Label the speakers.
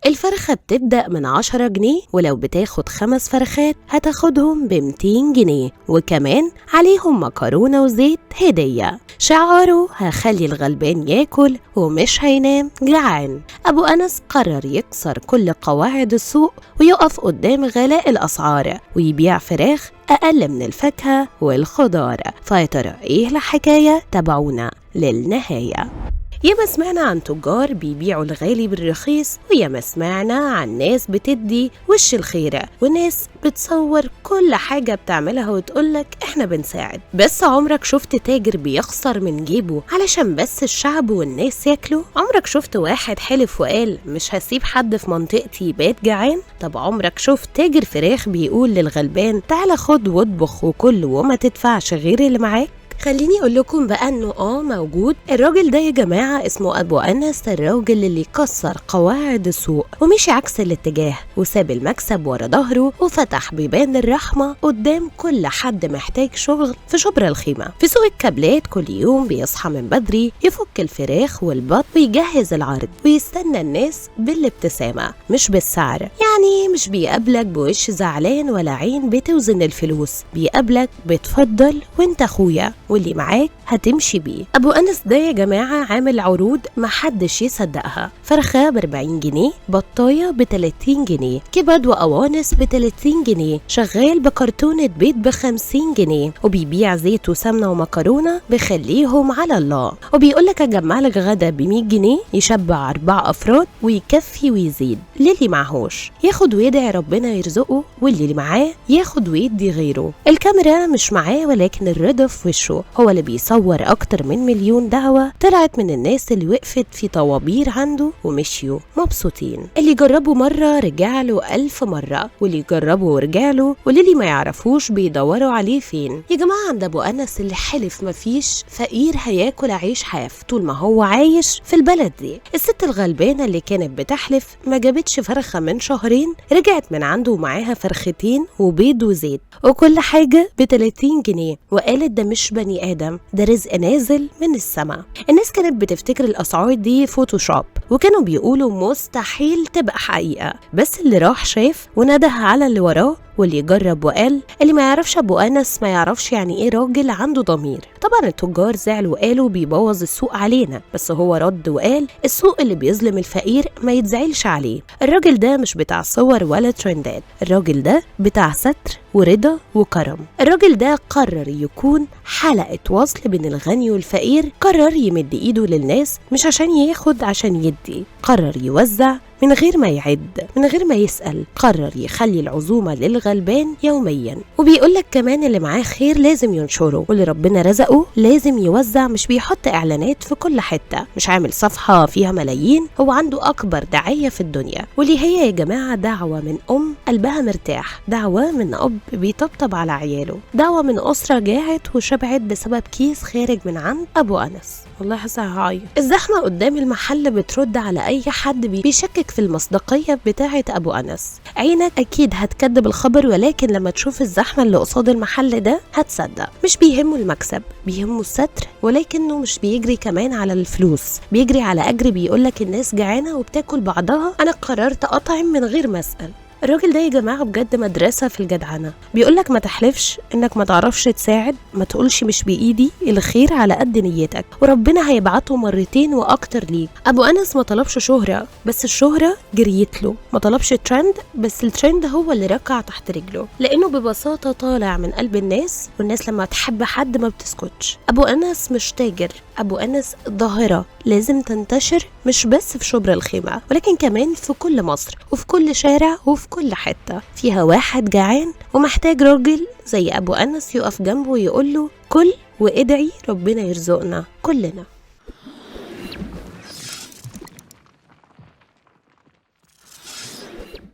Speaker 1: الفرخة بتبدأ من 10 جنيه، ولو بتاخد 5 فرخات هتاخدهم ب200 جنيه، وكمان عليهم مكرونة وزيت هدية. شعاره هخلي الغلبان ياكل ومش هينام جعان. أبو أنس قرر يكسر كل قواعد السوق ويقف قدام غلاء الأسعار ويبيع فراخ أقل من الفاكهة والخضار. فيا ترى إيه الحكاية؟ تابعونا للنهاية. ياما سمعنا عن تجار بيبيعوا الغالي بالرخيص، وياما سمعنا عن ناس بتدي وش الخيرة وناس بتصور كل حاجة بتعملها وتقولك احنا بنساعد. بس عمرك شفت تاجر بيخسر من جيبه علشان بس الشعب والناس ياكلوا؟ عمرك شفت واحد حلف وقال مش هسيب حد في منطقتي يبات جعان؟ طب عمرك شفت تاجر فراخ بيقول للغلبان تعالى خد واطبخ وكل وما تدفعش غير اللي معاك؟ خليني اقول لكم بقى انه موجود. الراجل ده يا جماعه اسمه ابو انس، الراجل اللي كسر قواعد السوق ومشي عكس الاتجاه وساب المكسب ورا ظهره وفتح بيبان الرحمه قدام كل حد محتاج شغل في شبرا الخيمه. في سوق الكابلات كل يوم بيصحى من بدري يفك الفراخ والبط ويجهز العرض ويستنى الناس بالابتسامه مش بالسعر. يعني مش بيقابلك بوش زعلان ولا عين بتوزن الفلوس، بيقابلك بتفضل وانت اخويا واللي معاك هتمشي بيه. ابو انس ده يا جماعه عامل عروض محدش يصدقها. فرخه ب40 جنيه، بطايه ب30 جنيه، كبد وقوانص ب30 جنيه، شغال بكرتونه بيض ب50 جنيه، وبيبيع زيت وسمنه ومكرونه بخليهم على الله. وبيقولك اجمع لك غدا ب100 جنيه يشبع 4 افراد ويكفي ويزيد. للي معهوش ياخد ويدعي ربنا يرزقه، واللي معاه ياخد ويدي غيره. الكاميرا مش معاه ولكن الرضا في وشه. هو اللي بيصور اكتر من 1,000,000 دعوة طلعت من الناس اللي وقفت في طوابير عنده ومشيوا مبسوطين. اللي جربوا مرة رجع له 1000 مرة، واللي جربوا ورجع له، واللي ما يعرفوش بيدوروا عليه فين. يا جماعة عند ابو انس اللي حلف مفيش فقير هياكل عيش حاف طول ما هو عايش في البلد دي. الست الغلبانة اللي كانت بتحلف ما جابتش فرخة من شهرين، رجعت من عنده ومعاها فرختين وبيض وزيت وكل حاجة ب30 جنيه، وقالت ده مش بني آدم، ده رزق نازل من السماء. الناس كانت بتفتكر الأسعار دي فوتوشوب وكانوا بيقولوا مستحيل تبقى حقيقة، بس اللي راح شاف ونده على اللي وراه، واللي جرب وقال اللي ما يعرفش ابو انس ما يعرفش يعني ايه راجل عنده ضمير. طبعا التجار زعلوا وقالوا بيبوظ السوق علينا، بس هو رد وقال السوق اللي بيظلم الفقير ما يتزعلش عليه. الراجل ده مش بتاع صور ولا ترندات، الراجل ده بتاع ستر ورضا وكرم. الراجل ده قرر يكون حلقة وصل بين الغني والفقير، قرر يمد ايده للناس مش عشان ياخد عشان يدي، قرر يوزع من غير ما يعد من غير ما يسأل، قرر يخلي العزومة للغلبان يوميا. وبيقولك كمان اللي معاه خير لازم ينشره، واللي ربنا رزقه لازم يوزع، مش بيحط اعلانات في كل حتة، مش عامل صفحة فيها ملايين، هو عنده اكبر داعية في الدنيا، واللي هي يا جماعة دعوة من قلبها مرتاح، دعوة من اب بيطبطب على عياله، دعوة من اسرة جاعت وشبعت بسبب كيس خارج من عند ابو انس. والله حاسة هعيط. الزحمة قدام المحل بترد على اي حد بيشكك في المصداقية بتاعة ابو انس. عينك اكيد هتكذب الخبر، ولكن لما تشوف الزحمة اللي قصاد المحل ده هتصدق. مش بيهمه المكسب، بيهمه الستر، ولكنه مش بيجري كمان على الفلوس، بيجري على اجر. بيقولك الناس جعانة وبتاكل بعضها، انا قررت اطعم من غير ما اسأل. الراجل ده يا جماعة بجد مدرسة في الجدعنة. بيقولك ما تحلفش انك ما تعرفش تساعد، ما تقولش مش بإيدي، الخير على قد نيتك وربنا هيبعته مرتين واكتر ليك. ابو انس ما طلبش شهرة، بس الشهرة جريت له. ما طلبش ترند، بس الترند هو اللي ركع تحت رجله، لانه ببساطة طالع من قلب الناس، والناس لما تحب حد ما بتسكتش. ابو انس مش تاجر، ابو انس ظاهرة لازم تنتشر مش بس في شبرا الخيمة، ولكن كمان في كل مصر وفي كل شارع وفي كل حتة فيها واحد جعان ومحتاج راجل زي ابو انس يقف جنبه ويقول له كل وادعي ربنا يرزقنا كلنا.